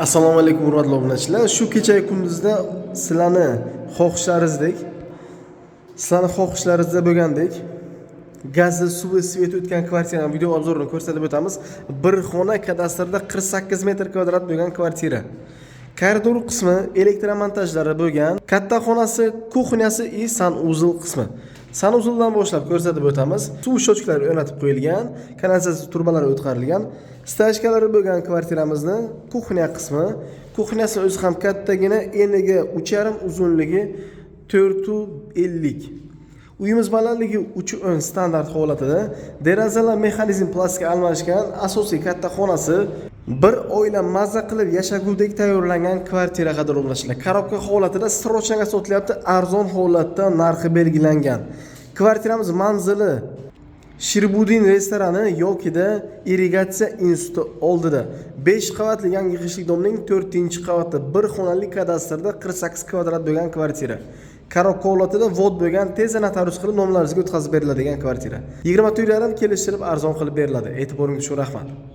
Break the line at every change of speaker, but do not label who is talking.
Assalomu alaykum hurmatli obunachilar. Shu kecha kunduzda sizlarni xohishlaringizda bo'lgandek gazli, suvi, svet o'tgan kvartirani video obzorini ko'rsatib o'tamiz. Bir xona kadastrda 48 metr kvadrat bo'lgan kvartira. Koridor qismi elektromontajlari bo'lgan, katta xonasi, kuxnyasi и sanuzil qismi. Sanuzildan boshlab ko'rsatib o'tamiz. Suv shochkalari o'rnatib qo'yilgan, kanalizatsiya turbalari o'tqarilgan. Stachkalari bo'lgan kvartiramizni kuxnya qismi. Kuxnyasi o'zi ham kattagina, eniga 3,5, uzunligi 450. Uyimiz balandligi 3 standart holatida, derazalar mexanizm plastikka almashgan, asosiy katta xonasi, bir oila mazza qilib yashagudek tayyorlangan kvartira qadrlashlar. Korobka holatida srochnaga sotilyapti, arzon holatda narxi belgilangan. Kvartiramiz manzili Shirbudin restorani yokida irrigatsiya instituti oldida 5 qavatli yangi qishlik domning 4-qavatda bir xonali kadastrda 48 kvadrat bo'lgan kvartira. Korobka holatida vod bo'lgan, tez notarius qilib nomlaringizga o'tkazib beriladigan kvartira. 24 kelishtirib arzon qilib beriladi. E'tiboringiz uchun rahmat.